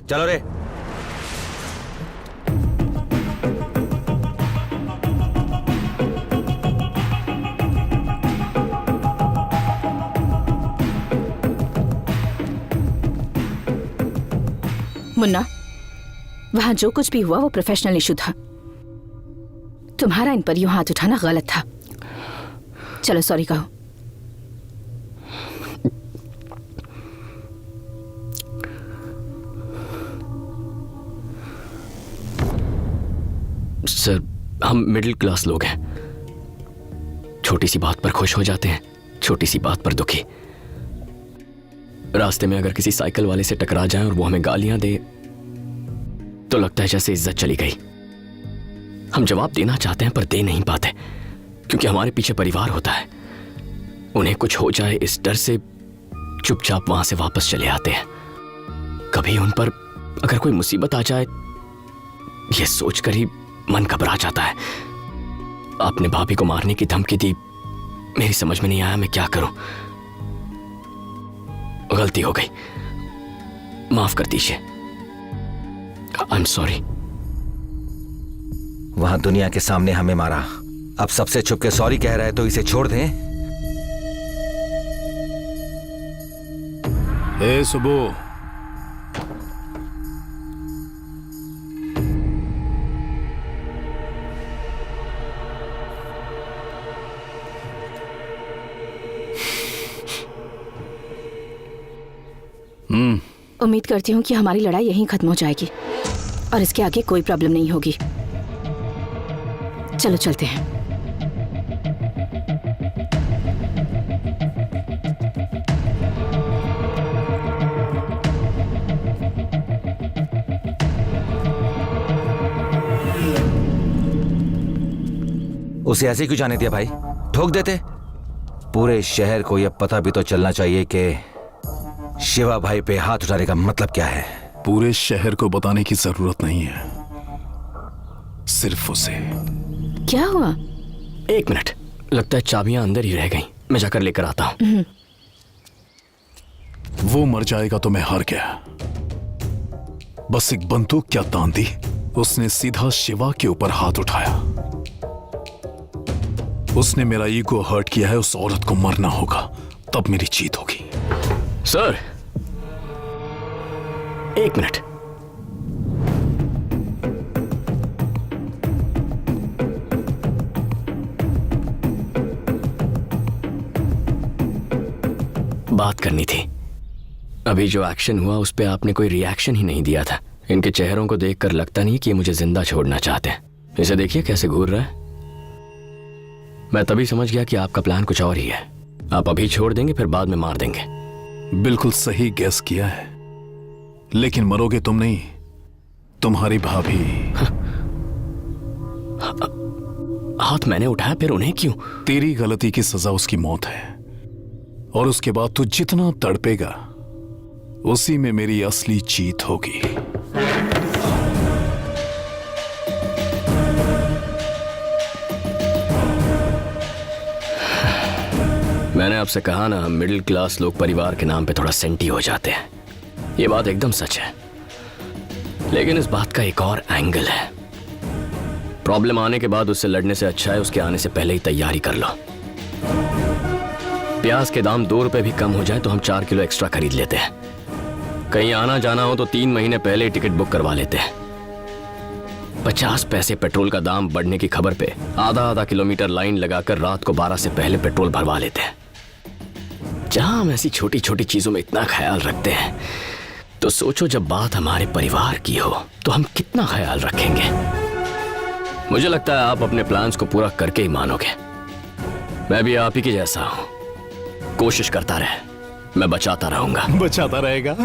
चलो रे। मुन्ना, वहां जो कुछ भी हुआ वो प्रोफेशनल इशू था। तुम्हारा इन पर यूं हाथ उठाना गलत था। चलो सॉरी कहो। सर, हम मिडिल क्लास लोग हैं। छोटी सी बात पर खुश हो जाते हैं, छोटी सी बात पर दुखी। रास्ते में अगर किसी साइकिल वाले से टकरा जाएं और वो हमें गालियां दे तो लगता है जैसे इज्जत चली गई। हम जवाब देना चाहते हैं पर दे नहीं पाते, क्योंकि हमारे पीछे परिवार होता है। उन्हें कुछ हो जाए इस डर से चुपचाप वहां से वापस चले आते हैं। कभी उन पर अगर कोई मुसीबत आ जाए ये सोचकर ही मन घबरा जाता है। आपने भाभी को मारने की धमकी दी, मेरी समझ में नहीं आया मैं क्या करूं। गलती हो गई, माफ कर दीजिए। I am sorry. वहां दुनिया के सामने हमें मारा, अब सबसे छुप के सॉरी कह रहा है तो इसे छोड़ दें। ए सुबो, उम्मीद करती हूँ कि हमारी लड़ाई यहीं खत्म हो जाएगी और इसके आगे कोई प्रॉब्लम नहीं होगी। चलो चलते हैं। उसे ऐसे क्यों जाने दिया भाई? ठोक देते। पूरे शहर को यह पता भी तो चलना चाहिए कि शिवा भाई पे हाथ उठाने का मतलब क्या है। पूरे शहर को बताने की जरूरत नहीं है, सिर्फ उसे। क्या हुआ? एक मिनट, लगता है चाबियां अंदर ही रह गईं। मैं जाकर लेकर आता हूं। वो मर जाएगा तो मैं हार गया। बस एक बंदूक क्या तान दी, उसने सीधा शिवा के ऊपर हाथ उठाया। उसने मेरा ईगो हर्ट किया है, उस औरत को मरना होगा, तब मेरी जीत होगी। सर, एक मिनट। बात करनी थी। अभी जो एक्शन हुआ उस पे आपने कोई रिएक्शन ही नहीं दिया था। इनके चेहरों को देखकर लगता नहीं कि ये मुझे जिंदा छोड़ना चाहते हैं। इसे देखिए कैसे घूर रहा है। मैं तभी समझ गया कि आपका प्लान कुछ और ही है। आप अभी छोड़ देंगे फिर बाद में मार देंगे। बिल्कुल सही गैस किया है, लेकिन मरोगे तुम नहीं, तुम्हारी भाभी। हाथ मैंने उठाया, फिर उन्हें क्यों? तेरी गलती की सजा उसकी मौत है, और उसके बाद तू जितना तड़पेगा उसी में मेरी असली जीत होगी। मैंने आपसे कहा ना, हम मिडिल क्लास लोग परिवार के नाम पे थोड़ा सेंटी हो जाते हैं। ये बात एकदम सच है, लेकिन इस बात का एक और एंगल है। प्रॉब्लम आने के बाद उससे लड़ने से अच्छा है उसके आने से पहले ही तैयारी कर लो। प्याज के दाम 2 रुपए भी कम हो जाए तो हम 4 किलो एक्स्ट्रा खरीद लेते हैं। कहीं आना जाना हो तो 3 महीने पहले ही टिकट बुक करवा लेते हैं। 50 पैसे पेट्रोल का दाम बढ़ने की खबर पे आधा किलोमीटर लाइन लगाकर रात को 12 से पहले पेट्रोल भरवा लेते हैं। जहां हम ऐसी छोटी छोटी चीजों में इतना ख्याल रखते हैं, तो सोचो जब बात हमारे परिवार की हो तो हम कितना ख्याल रखेंगे। मुझे लगता है आप अपने प्लान्स को पूरा करके ही मानोगे। मैं भी आप ही के जैसा हूं, कोशिश करता रहे, मैं बचाता रहूंगा। बचाता रहेगा?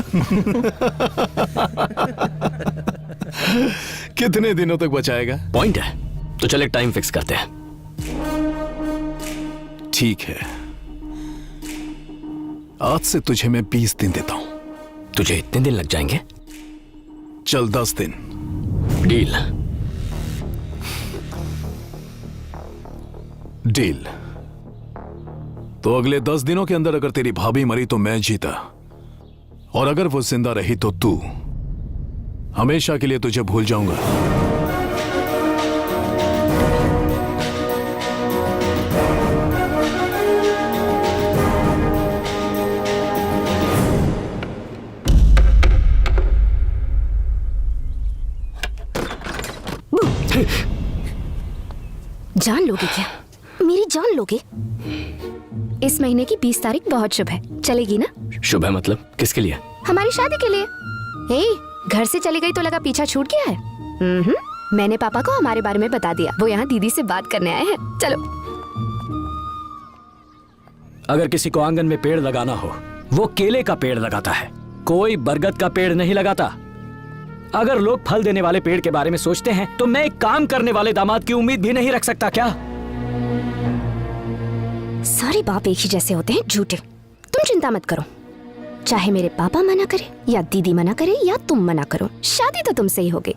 कितने दिनों तक बचाएगा? पॉइंट है, तो चले टाइम फिक्स करते हैं। ठीक है, आज से तुझे मैं 20 दिन देता हूं। तुझे इतने दिन लग जाएंगे? चल 10 दिन। डील। डील। तो अगले 10 दिनों के अंदर अगर तेरी भाभी मरी तो मैं जीता, और अगर वो जिंदा रही तो तू हमेशा के लिए तुझे भूल जाऊंगा। जान लोगे क्या? मेरी जान लोगे? इस महीने की 20 तारीख बहुत शुभ है, चलेगी ना? शुभ है मतलब किसके लिए? हमारी शादी के लिए। हे, घर से चली गई तो लगा पीछा छूट गया है। मैंने पापा को हमारे बारे में बता दिया, वो यहाँ दीदी से बात करने आए हैं। चलो। अगर किसी को आंगन में पेड़ लगाना हो, वो केले का पेड़ लगाता है, कोई बरगद का पेड़ नहीं लगाता। अगर लोग फल देने वाले पेड़ के बारे में सोचते हैं तो मैं एक काम करने वाले दामाद की उम्मीद भी नहीं रख सकता क्या? सारे बाप एक ही जैसे होते हैं, झूठे। तुम चिंता मत करो, चाहे मेरे पापा मना करे या दीदी मना करे या तुम मना करो, शादी तो तुमसे ही होगी।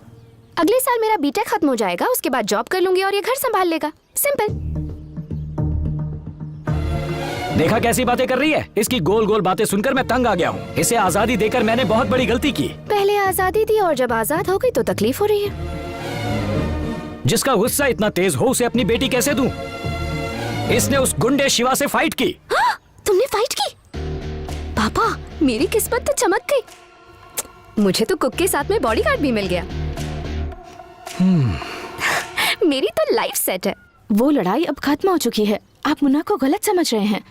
अगले साल मेरा बीटेक खत्म हो जाएगा, उसके बाद जॉब कर लूंगी और ये घर संभाल लेगा। सिंपल। देखा कैसी बातें कर रही है? इसकी गोल गोल बातें सुनकर मैं तंग आ गया हूँ। इसे आजादी देकर मैंने बहुत बड़ी गलती की। पहले आजादी दी और जब आजाद हो गई तो तकलीफ हो रही है। जिसका गुस्सा इतना तेज हो उसे अपनी बेटी कैसे दूं? इसने उस गुंडे शिवा से फाइट की। हाँ, तुमने फाइट की? पापा, मेरी किस्मत तो चमक गई। मुझे तो कुक के साथ में बॉडीगार्ड भी मिल गया। मेरी तो लाइफ सेट है। वो लड़ाई अब खत्म हो चुकी है, आप मुन्ना को गलत समझ रहे हैं।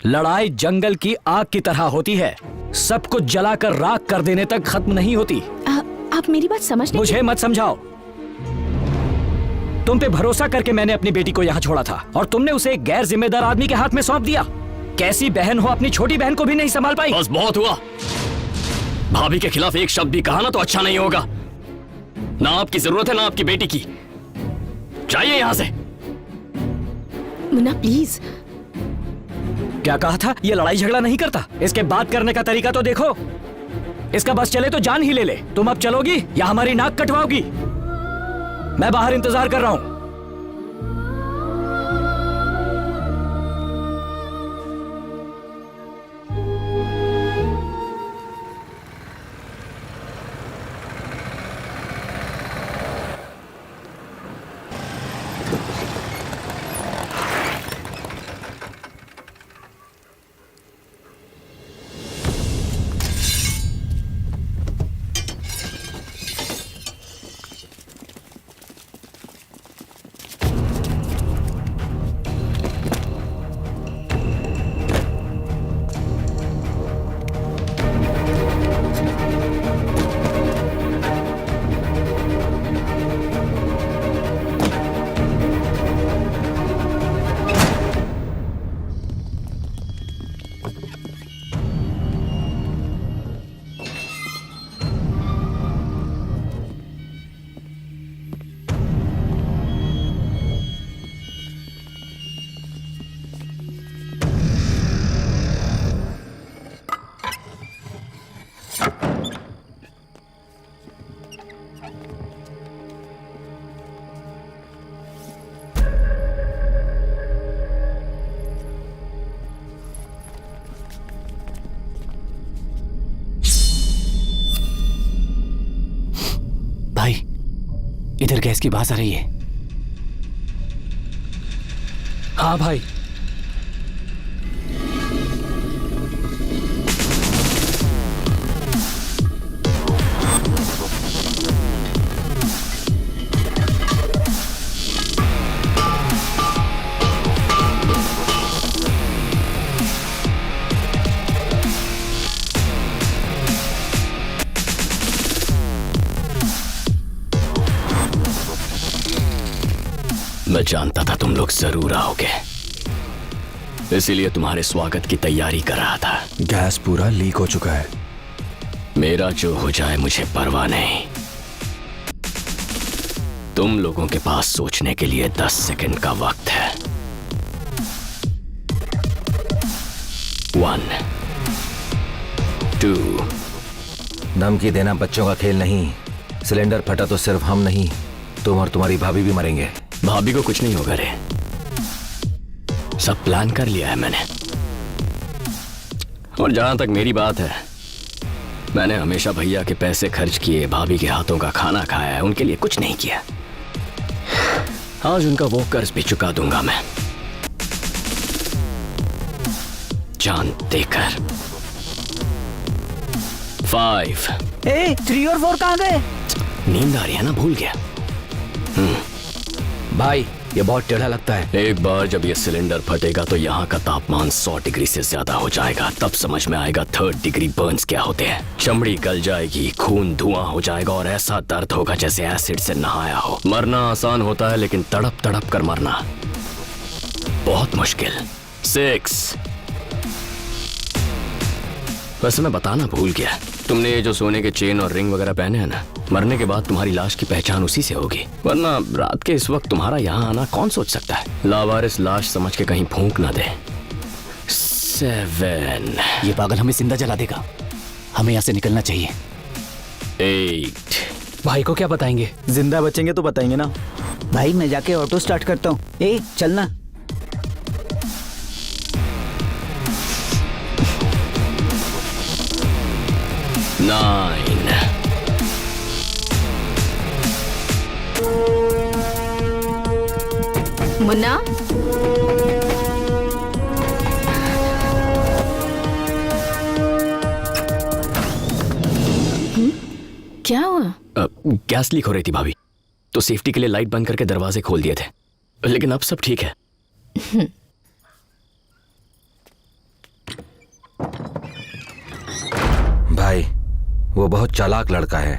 लड़ाई जंगल की आग की तरह होती है, सब कुछ जलाकर राख कर देने तक खत्म नहीं होती। आप मेरी बात समझ नहीं। मुझे मत समझाओ। तुम पे भरोसा करके मैंने अपनी बेटी को यहाँ छोड़ा था और तुमने उसे एक गैर जिम्मेदार आदमी के हाथ में सौंप दिया। कैसी बहन हो, अपनी छोटी बहन को भी नहीं संभाल पाई। बस बहुत हुआ। भाभी के खिलाफ एक शब्द भी कहा ना तो अच्छा नहीं होगा। ना आपकी जरूरत है ना आपकी बेटी की। जाइए यहाँ से। मुन्ना प्लीज। क्या कहा था? ये लड़ाई झगड़ा नहीं करता। इसके बात करने का तरीका तो देखो। इसका बस चले तो जान ही ले ले। तुम अब चलोगी या हमारी नाक कटवाओगी? मैं बाहर इंतजार कर रहा हूं। इधर गैस की बात आ रही है। हाँ भाई। मैं जानता था तुम लोग जरूर आओगे, इसीलिए तुम्हारे स्वागत की तैयारी कर रहा था। गैस पूरा लीक हो चुका है। मेरा जो हो जाए मुझे परवाह नहीं। तुम लोगों के पास सोचने के लिए 10 सेकंड का वक्त है। 1 2। धमकी देना बच्चों का खेल नहीं। सिलेंडर फटा तो सिर्फ हम नहीं, तुम और तुम्हारी भाभी भी मरेंगे। भाभी को कुछ नहीं होगा रे, सब प्लान कर लिया है मैंने। और जहां तक मेरी बात है, मैंने हमेशा भैया के पैसे खर्च किए, भाभी के हाथों का खाना खाया है, उनके लिए कुछ नहीं किया। आज उनका वो कर्ज भी चुका दूंगा मैं, जान देकर। 5। 3 और 4 कहाँ गए? नींद आ रही है ना, भूल गया। भाई ये बहुत टेढ़ा लगता है। एक बार जब ये सिलेंडर फटेगा तो यहाँ का तापमान 100 डिग्री से ज्यादा हो जाएगा, तब समझ में आएगा 3rd डिग्री बर्न्स क्या होते हैं। चमड़ी गल जाएगी, खून धुआं हो जाएगा और ऐसा दर्द होगा जैसे एसिड से नहाया हो। मरना आसान होता है लेकिन तड़प तड़प कर मरना बहुत मुश्किल। 6। वैसे मैं बताना भूल गया, तुमने ये जो सोने के चेन और रिंग वगैरह पहने हैं ना, मरने के बाद तुम्हारी लाश की पहचान उसी से होगी, वरना रात के इस वक्त तुम्हारा यहाँ आना कौन सोच सकता है। लावारिस लाश समझ के कहीं फूंक ना दे। 7। ये पागल हमें जिंदा जला देगा, हमें यहाँ से निकलना चाहिए। 8। भाई को क्या बताएंगे? जिंदा बचेंगे तो बताएंगे ना। भाई मैं जाके ऑटो स्टार्ट करता हूँ, चलना। 9। मुन्ना, क्या हुआ? गैस लीक हो रही थी भाभी, तो सेफ्टी के लिए लाइट बंद करके दरवाजे खोल दिए थे, लेकिन अब सब ठीक है। भाई वो बहुत चालाक लड़का है।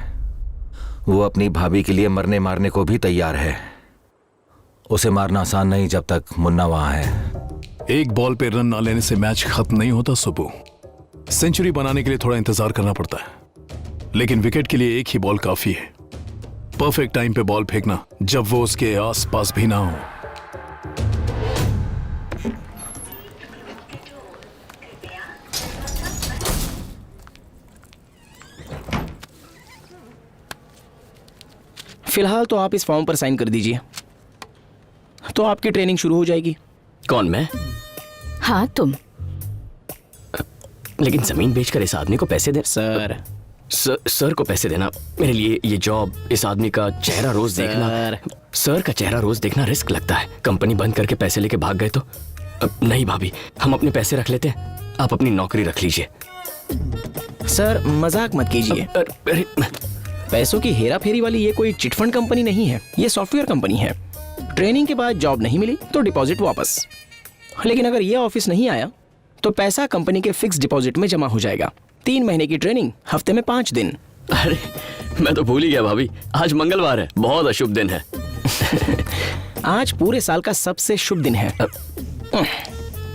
वो अपनी भाभी के लिए मरने मारने को भी तैयार है। उसे मारना आसान नहीं जब तक मुन्ना वहां है। एक बॉल पे रन ना लेने से मैच खत्म नहीं होता सुबू। सेंचुरी बनाने के लिए थोड़ा इंतजार करना पड़ता है, लेकिन विकेट के लिए एक ही बॉल काफी है। परफेक्ट टाइम पे बॉल फेंकना जब वो उसके आसपास भी ना हो। फिलहाल तो आप इस फॉर्म पर साइन कर दीजिए, तो आपकी ट्रेनिंग शुरू हो जाएगी। कौन, मैं? हाँ तुम। लेकिन जमीन बेचकर इस आदमी को पैसे दे। सर को पैसे देना मेरे लिए, ये जॉब, इस आदमी का चेहरा रोज देखना, सर का चेहरा रोज देखना रिस्क लगता है। कंपनी बंद करके पैसे लेके भाग गए तो नहीं भाभी, हम अपने पैसे रख लेते हैं, आप अपनी नौकरी रख लीजिए। सर मजाक मत कीजिए, अरे पैसों की हेरा फेरी वाली ये कोई चिटफंड कंपनी नहीं है, ये सॉफ्टवेयर कंपनी है। ट्रेनिंग के बाद जॉब नहीं मिली तो डिपॉजिट वापस, लेकिन अगर ये ऑफिस नहीं आया तो पैसा कंपनी के फिक्स डिपॉजिट में जमा हो जाएगा। 3 महीने की ट्रेनिंग, हफ्ते में 5 दिन। अरे मैं तो भूल ही गया भाभी, आज मंगलवार है, बहुत अशुभ दिन है। आज पूरे साल का सबसे शुभ दिन है।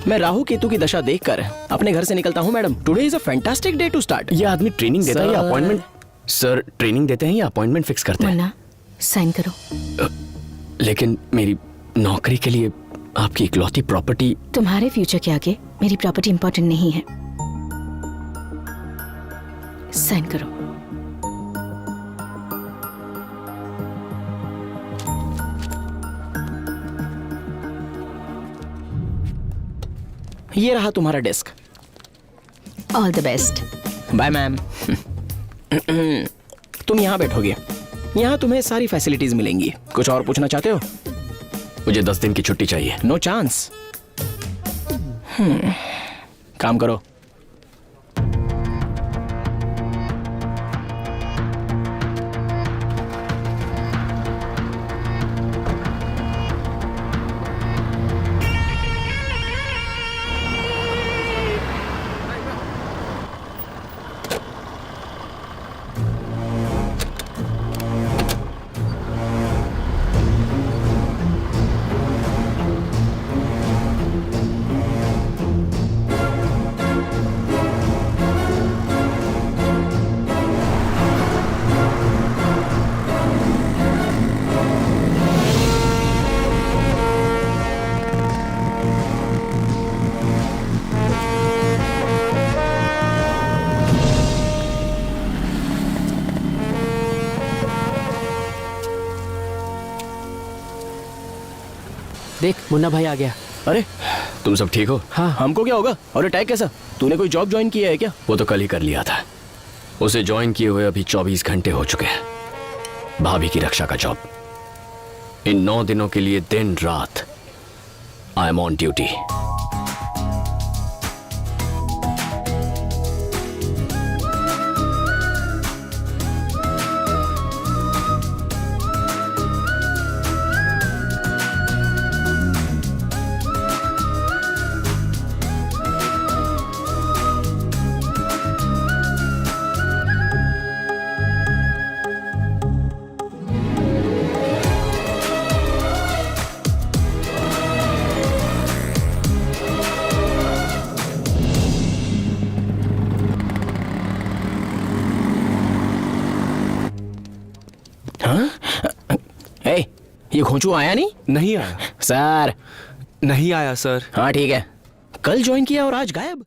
मैं राहु केतु की दशा देखकर अपने घर से निकलता हूँ madam. Today is a fantastic day to start. ये आदमी ट्रेनिंग देता है या अपॉइंटमेंट? सर ट्रेनिंग देते हैं या अपॉइंटमेंट फिक्स करते हैं? मुन्ना साइन करो। लेकिन मेरी नौकरी के लिए आपकी इकलौती प्रॉपर्टी। तुम्हारे फ्यूचर के आगे मेरी प्रॉपर्टी इंपॉर्टेंट नहीं है। साइन करो। ये रहा तुम्हारा desk. All the best. Bye ma'am. तुम यहाँ बैठोगे, यहाँ तुम्हें सारी फैसिलिटीज मिलेंगी। कुछ और पूछना चाहते हो? मुझे 10 दिन की छुट्टी चाहिए। No chance. काम करो। देख मुन्ना भाई आ गया। अरे तुम सब ठीक हो? हाँ, हमको क्या होगा? और अटैक कैसा? तूने कोई जॉब ज्वाइन किया है क्या? वो तो कल ही कर लिया था। उसे ज्वाइन किए हुए अभी 24 घंटे हो चुके हैं। भाभी की रक्षा का जॉब। इन 9 दिनों के लिए दिन रात आई एम ऑन ड्यूटी। ए, ये खोचू आया नहीं? नहीं आया। सर। नहीं आया सर। हाँ ठीक है, कल ज्वाइन किया और आज गायब।